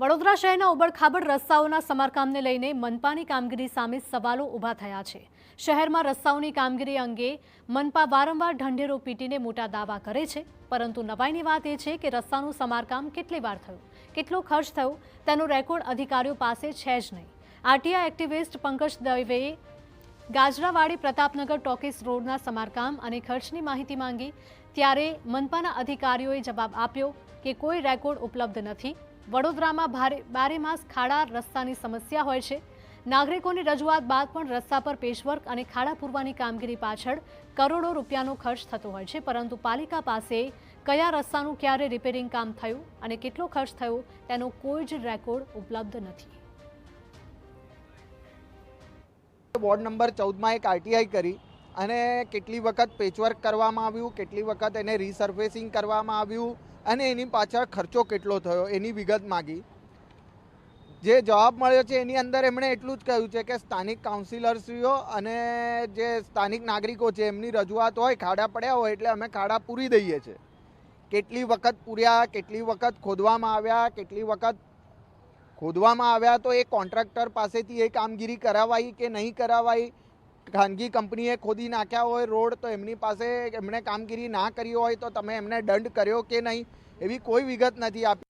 વડોદરા શહેરના ઉબડખાબડ રસ્તાઓના સમારકામને લઈને મનપાની કામગીરી સામે સવાલો ઊભા થયા છે। શહેરમાં રસ્તાઓની કામગીરી અંગે મનપા વારંવાર ઢંઢેરો પીટીને મોટા દાવા કરે છે, પરંતુ નવાઈની વાત એ છે કે રસ્તાનું સમારકામ કેટલી વાર થયું, કેટલો ખર્ચ થયો તેનો રેકોર્ડ અધિકારીઓ પાસે છે જ નહીં। આરટીઆઈ એક્ટિવિસ્ટ પંકજ દવેએ ગાજરાવાડી પ્રતાપનગર ટોકીસ રોડના સમારકામ અને ખર્ચની માહિતી માંગી, ત્યારે મનપાના અધિકારીઓએ જવાબ આપ્યો કે કોઈ રેકોર્ડ ઉપલબ્ધ નથી। વડોદરામાં બારેમાસ ખાડા રસ્તાની સમસ્યા હોય છે। નાગરિકોની રજૂઆત બાદ પણ રસ્તા પર પેચવર્ક અને ખાડા પૂરવાની કામગીરી પાછળ કરોડો રૂપિયાનો ખર્ચ થતો હોય છે, પરંતુ પાલિકા પાસે કયા રસ્તાનું ક્યારે રિપેરિંગ કામ થયું અને કેટલો ખર્ચ થયો તેનો કોઈ જ રેકોર્ડ ઉપલબ્ધ નથી। વોર્ડ નંબર 14માં એક આરટીઆઈ કરી અને કેટલી વખત પેચવર્ક કરવામાં આવ્યું, કેટલી વખત એને રીસર્ફેસિંગ કરવામાં આવ્યું અને એની પાછળ ખર્ચો કેટલો થયો એની વિગત માગી। જે જવાબ મળ્યો છે એની અંદર એમણે એટલું જ કહ્યું છે કે સ્થાનિક કાઉન્સિલરશ્રીઓ અને જે સ્થાનિક નાગરિકો છે એમની રજૂઆત હોય, ખાડા પડ્યા હોય એટલે અમે ખાડા પૂરી દઈએ છીએ। કેટલી વખત પૂર્યા, કેટલી વખત ખોદવામાં આવ્યા તો એ કોન્ટ્રાક્ટર પાસેથી એ કામગીરી કરાવાઈ કે નહીં કરાવાઈ, ખાનગી કંપનીએ ખોદી નાખ્યા હોય રોડ તો એમની પાસે એમણે કામગીરી ના કરી હોય તો તમે એમને દંડ કર્યો કે નહીં, એવી કોઈ વિગત નથી આપી।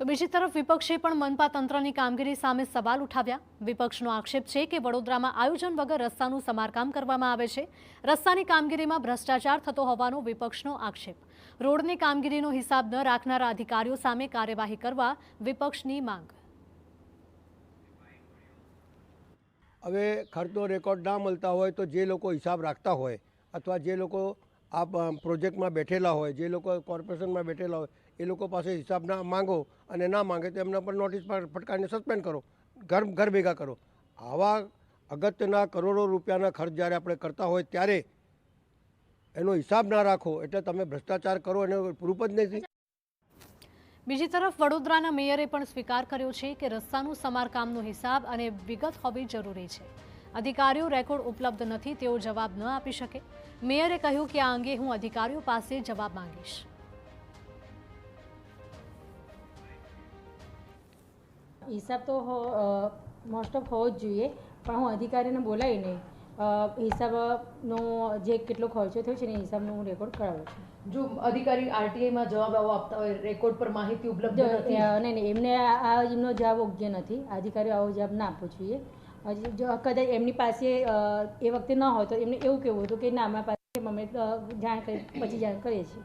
તો બીજી તરફ વિપક્ષે પણ મનપા તંત્રની કામગીરી સામે સવાલ ઉઠાવ્યા। વિપક્ષનો આક્ષેપ છે કે વડોદરામાં આયોજન વગર રસ્તાનું સમારકામ કરવામાં આવે છે। રસ્તાની કામગીરીમાં ભ્રષ્ટાચાર થતો હોવાનો વિપક્ષનો આક્ષેપ। રોડની કામગીરીનો હિસાબ ન રાખનારા અધિકારીઓ સામે કાર્યવાહી કરવા વિપક્ષની માંગ। હવે ખર્ચનો રેકોર્ડ ના મળતા હોય તો જે લોકો હિસાબ રાખતા હોય અથવા જે લોકો આ પ્રોજેક્ટમાં બેઠેલા હોય, જે લોકો કોર્પોરેશનમાં બેઠેલા હોય એ લોકો પાસે હિસાબ ના માંગો અને ના માંગે તો એમના પર નોટિસ ફટકારીને સસ્પેન્ડ કરો, ઘર ભેગા કરો। આવા અગત્યના કરોડો રૂપિયાના ખર્ચ જ્યારે આપણે કરતા હોય ત્યારે એનો હિસાબ ના રાખો એટલે તમે ભ્રષ્ટાચાર કરો એને પ્રૂફ જ નથી। બીજી તરફ વડોદરાના મેયરે પણ સ્વીકાર કર્યો છે કે રસ્તાનું સમારકામનો હિસાબ અને વિગત હોવી જરૂરી છે। અધિકારીઓ રેકોર્ડ ઉપલબ્ધ નથી તેઓ જવાબ ન આપી શકે। મેયરે કહ્યું કે આ અંગે હું અધિકારીઓ પાસે જવાબ માંગીશ। હિસાબ તો મોસ્ટ ઓફ હોવો જ જોઈએ, પણ હું અધિકારીને બોલાવીને હિસાબનો જે કેટલો ખર્ચો થયો છે ને હિસાબનો હું રેકોર્ડ કરાવું છું। જો અધિકારી આરટીઆઈમાં જવાબ આવો આપતા હોય, રેકોર્ડ પર માહિતી ઉપલબ્ધ નથી, નહીં એમને એમનો જવાબ યોગ્ય નથી। અધિકારીઓ આવો જવાબ ના આપવો જોઈએ। જો કદાચ એમની પાસે એ વખતે ન હોય તો એમને એવું કહેવું હતું કે ના અમારા પાસે અમે જાણ કરી પછી જાણ કરીએ છીએ।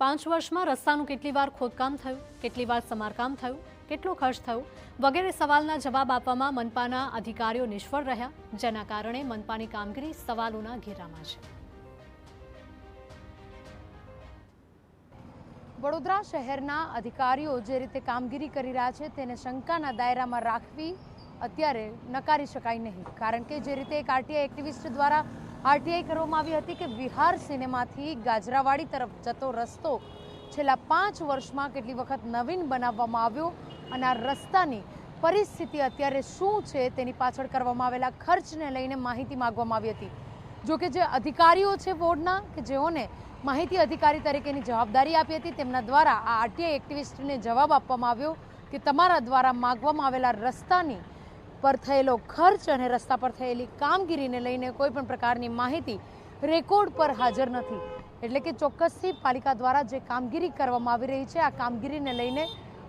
5 વર્ષમાં રસ્તાનું કેટલી વાર ખોદકામ થયું, કેટલી વાર સમારકામ થયું, કેટલો ખર્ચ થયો વગેરે સવાલના જવાબ આપવામાં મનપાના અધિકારીઓ નિષ્ફળ રહ્યા, જેના કારણે મનપાની કામગીરી સવાલોના ઘેરામાં છે। વડોદરા શહેરના અધિકારીઓ જે રીતે કામગીરી કરી રહ્યા છે તેને શંકાના દાયરામાં રાખવી અત્યારે નકારી શકાય નહીં, કારણ કે જે રીતે એક આરટીઆઈ એક્ટિવિસ્ટ દ્વારા આરટીઆઈ કરવામાં આવી હતી કે વિહાર સિનેમાથી ગાજરાવાડી તરફ જતો રસ્તો છેલ્લા 5 વર્ષમાં કેટલી વખત નવીન બનાવવામાં આવ્યો અને આ રસ્તાની પરિસ્થિતિ અત્યારે શું છે તેની પાછળ કરવામાં આવેલા ખર્ચને લઈને માહિતી માંગવામાં આવી હતી। જો કે જે અધિકારીઓ છે બોર્ડના કે જેઓને માહિતી અધિકારી તરીકેની જવાબદારી આપી હતી તેમના દ્વારા આ આરટીઆઈ એક્ટિવિસ્ટને જવાબ આપવામાં આવ્યો કે તમારા દ્વારા માંગવામાં આવેલા રસ્તાની પર થયેલો ખર્ચ અને રસ્તા પર થયેલી કામગીરીને લઈને કોઈ પણ પ્રકારની માહિતી રેકોર્ડ પર હાજર નથી। એટલે કે ચોક્કસથી પાલિકા દ્વારા જે કામગીરી કરવામાં આવી રહી છે આ કામગીરીને લઈને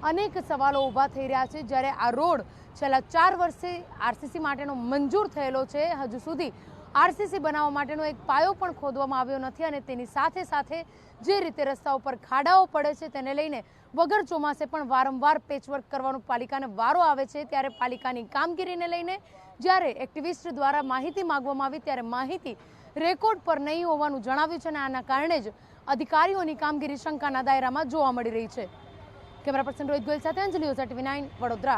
અનેક સવાલો ઊભા થઈ રહ્યા છે। જ્યારે આ રોડ છેલ્લા 4 વર્ષે આરસીસી માટેનો મંજૂર થયેલો છે, હજુ સુધી આરસીસી બનાવવા માટેનો એક પાયો પણ ખોદવામાં આવ્યો નથી અને તેની સાથે સાથે જે રીતે રસ્તા ઉપર ખાડાઓ પડે છે તેને લઈને વગર ચોમાસે પણ વારંવાર પેચવર્ક કરવાનો પાલિકાને વારો આવે છે। ત્યારે પાલિકાની કામગીરીને લઈને જ્યારે એક્ટિવિસ્ટ દ્વારા માહિતી માંગવામાં આવી ત્યારે માહિતી રેકોર્ડ પર નહીં હોવાનું જણાવ્યું છે અને આના કારણે જ અધિકારીઓની કામગીરી શંકાના દાયરામાં જોવા મળી રહી છે। કેમેરા પર્સન રોહિત ગોયલ સાથે અંજલિ ઓઝા, TV9 વડોદરા।